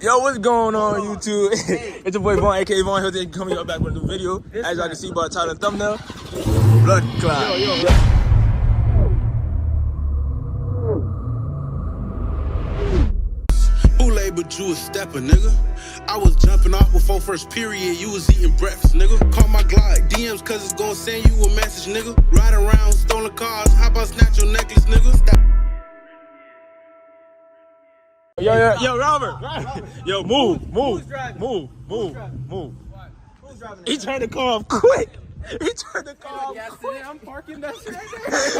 Yo, what's going on, YouTube? It's your boy Von, aka VonHylton, coming up back with a new video. As y'all can see by the title and thumbnail, blood clot. Yo. But you a stepper, nigga. I was jumping off before first period, you was eating breakfast, nigga. Call my Glide, DMs cause it's gonna send you a message, nigga. Ride around, stolen cars, how about snatch your necklace, nigga? Stop. Yo, Robert. Yo, move. Who's driving? Who's driving? He turned the car off quick. I'm parking that shit right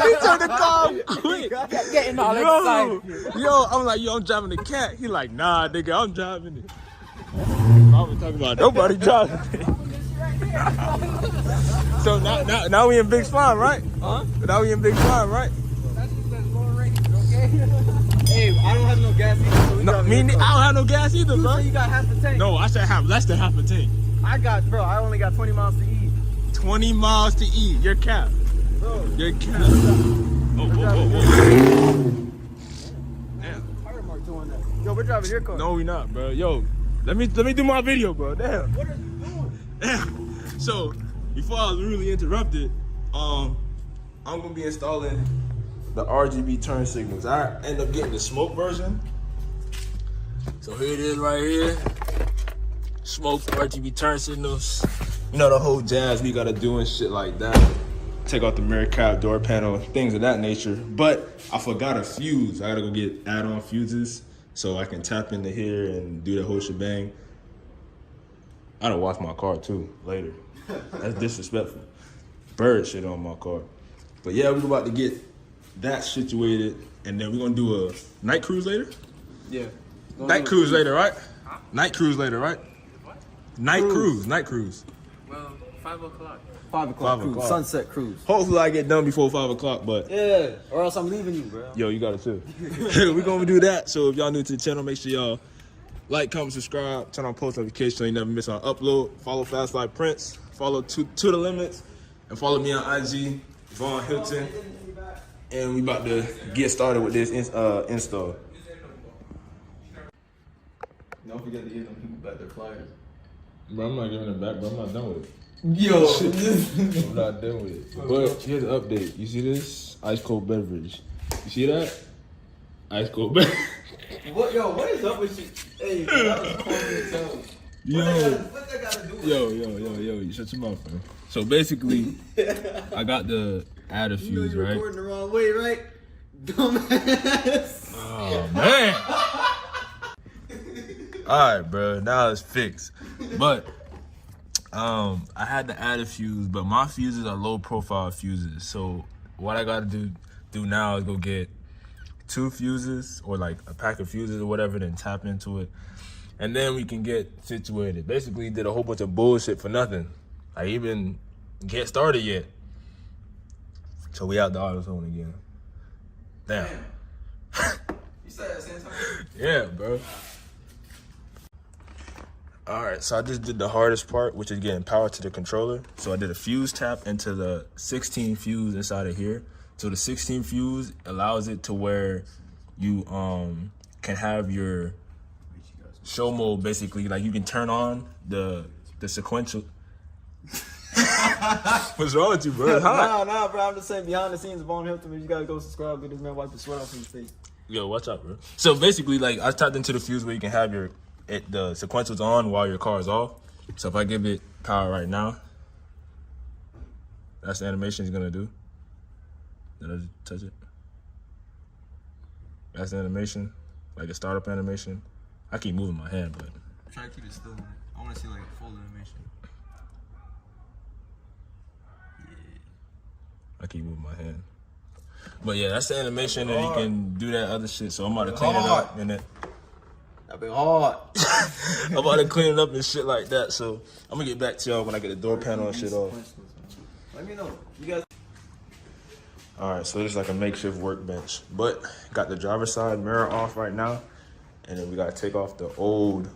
He turned the car off quick. Getting all excited. Yo, I'm like, I'm driving the cat. He like, nah, nigga, I'm driving it. I was talking about nobody driving it. So now we in Big Slime, right? Huh? Now we in Big Slime, right? That's just that low range, okay? Hey, I don't have no gas either. So No, I don't have no gas either, bro. You got half the tank. No, I said less than half a tank. I only got 20 miles to eat. 20 miles to eat. You're cap. Bro. You're cap. Whoa. Damn. Tire mark doing that. Yo, we're driving your car. No, we not, bro. Yo, let me do my video, bro. Damn. What are you doing? Damn. So, before I was really interrupted, I'm gonna be installing the RGB turn signals. I end up getting the smoke version. So here it is right here. Smoke RGB turn signals. You know the whole jazz we gotta do and shit like that. Take out the mirror cap, door panel, things of that nature. But I forgot a fuse. I gotta go get add-on fuses so I can tap into here and do the whole shebang. I gotta wash my car too later. That's disrespectful. Bird shit on my car. But yeah, we're about to get that situated, and then we're gonna do a night cruise later. Yeah. Night cruise later, right? Huh? Night cruise later, right? What? Night cruise. Well, 5 o'clock. 5 o'clock. Sunset cruise. Hopefully I get done before 5 o'clock, but Yeah, or else I'm leaving you, bro. yo, you got it too. We're gonna do that. So if y'all new to the channel, make sure y'all like, comment, subscribe, turn on post notifications so you never miss our upload. Follow Fast Life Prince, follow to the Limits, and follow me on IG, VonHylton. And we about to get started with this install. Don't forget to give them people back their flyers. Bro, I'm not giving it back, bro. I'm not done with it. Yo, I'm not done with it. But here's an update. You see this? Ice cold beverage. You see that? Ice cold beverage. what is up with you? Hey, that was corny as hell. What that gotta do with Yo, you shut your mouth, man. So basically, I got the adder fuse, right? Recording the wrong way, right? Dumbass. Oh, man. All right, bro. Now it's fixed. But I had the adder fuse, but my fuses are low profile fuses. So what I gotta do now is go get 2 fuses or like a pack of fuses or whatever, then tap into it, and then we can get situated. Basically, did a whole bunch of bullshit for nothing. I even get started yet. So we out the AutoZone again. Damn. You said that same time? Yeah, bro. All right, so I just did the hardest part, which is getting power to the controller. So I did a fuse tap into the 16 fuse inside of here. So the 16 fuse allows it to where you can have your show mode, basically. Like you can turn on the sequential. What's wrong with you, bro? It's hot. Nah, bro. I'm just saying behind the scenes of VonHylton, you gotta go subscribe to this man, wipe the sweat off his face. Yo, watch out, bro. So basically, like I tapped into the fuse where you can have the sequentials on while your car is off. So if I give it power right now, that's the animation it's gonna do. Did I just touch it? That's the animation, like a startup animation. I keep moving my hand, but Try to keep it still. I want to see like a full animation. I keep moving my hand. But yeah, that's the animation, and you can do that other shit. So I'm about to clean it up and That be hard. I'm about to clean it up and shit like that. So I'm gonna get back to y'all when I get the door panel and shit off. Let me know. You guys. All right, so it's like a makeshift workbench, but got the driver's side mirror off right now, and then we gotta take off the old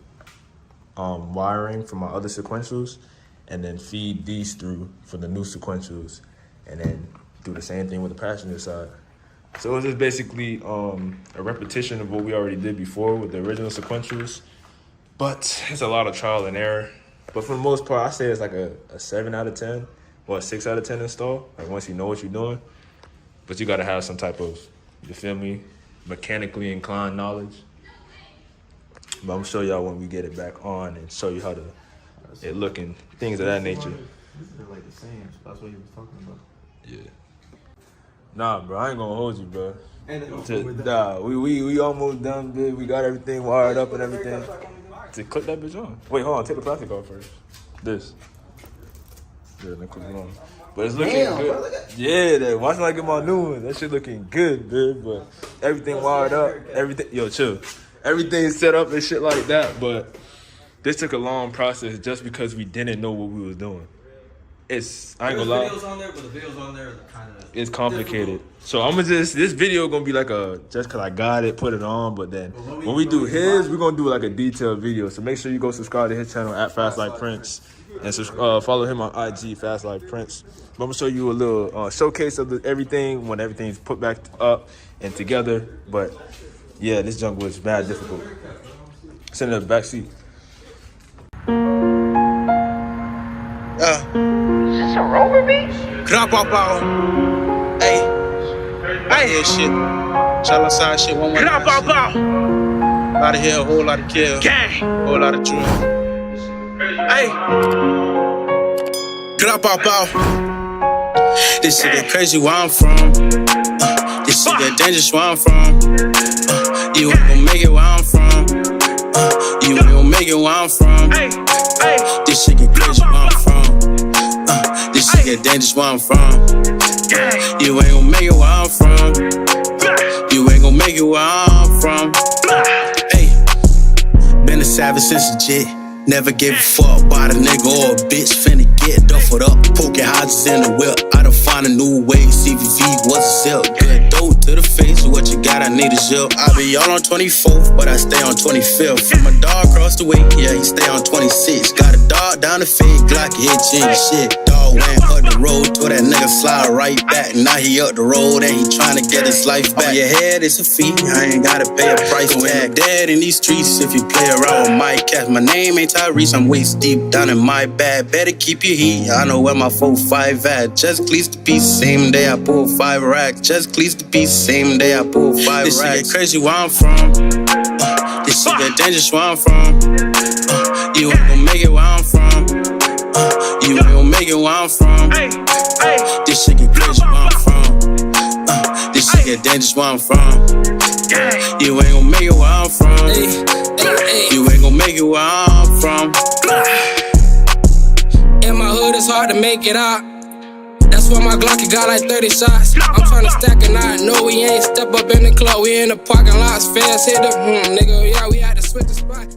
wiring from my other sequentials, and then feed these through for the new sequentials, and then do the same thing with the passenger side. So it's just basically a repetition of what we already did before with the original sequentials, But it's a lot of trial and error. But for the most part, I say it's like a 7 out of 10 or a 6 out of 10 install. Like once you know what you're doing. But you gotta have some type of, you feel me, mechanically inclined knowledge. But I'm gonna show y'all when we get it back on and show you how it look and things of that nature. This is like the same. That's what he was talking about. Yeah. Nah, bro, I ain't gonna hold you, bro. And Nah, we almost done, bitch. We got everything wired up and everything. To clip that bitch on. Wait, hold on. Take the plastic off first. This. Yeah, then clip it on. But it's looking good. Yeah, watch when I get my new one. That shit looking good, dude. But everything wired up. Everything. Yo, chill. Everything's set up and shit like that. But this took a long process just because we didn't know what we was doing. I ain't gonna lie. Videos on there, but the videos on there are kind of. It's complicated. So I'm gonna this video gonna be like just cause I got it, put it on, but then when we do his, we're gonna do like a detailed video. So make sure you go subscribe to his channel at Fast Life Prince and follow him on IG, Fast Life Prince. But I'm gonna show you a little showcase of everything when everything's put back up and together. But yeah, this junk was bad difficult. Sitting in the back seat. Is this a rover beat? Grab up out. Hey, I hear shit. Shall I side shit one more time? Grab up out. A lot of hell, a whole lot of kill. Gang. Whole lot of truth. Hey. Grab up out. This shit get crazy where I'm from. This shit get dangerous where I'm from. You ain't gon' make it where I'm from. You ain't gon' make it where I'm from. This shit get crazy where I'm from. This shit get dangerous where I'm from. You ain't gon' make it where I'm from. You ain't gon' make it where I'm from. Hey, been a savage since a jit. Never gave a fuck about a nigga or a bitch. Finna get duffled up, poking hodges in the whip. I done find a new way, CVV was a zip. Good dope to the face, what you got, I need a zip. I be all on 24th, but I stay on 25th. From my dog across the way, yeah, he stay on 26. Got a dog down the fade, Glock hit chin shit. Dog went up the road, told that nigga slide right back. Now he up the road and he tryna get his life back. On your head, it's a fee, I ain't gotta pay a price tag. Dead in these streets if you play around with my cat. My name ain't Tyrese, I'm waist deep down in my bag. Better keep your heat, I know where my 4-5 at. Just please the piece, same day I pull 5 racks. Just please the piece, same day I pull 5 racks. This shit get crazy where I'm from. This shit get dangerous where I'm from. You ain't gon' make it where I'm from. You ain't gon' make it where I'm from. This shit get crazy where I'm from. This shit get dangerous where I'm from. You ain't gon' make it where I'm from. You ain't gon' make it where I'm from. In my hood, it's hard to make it out. That's why my Glock got like 30 shots. I'm tryna stack a knot. No, we ain't step up in the club. We in the parking lots. Fast hit the nigga. Yeah, we had to switch the spot.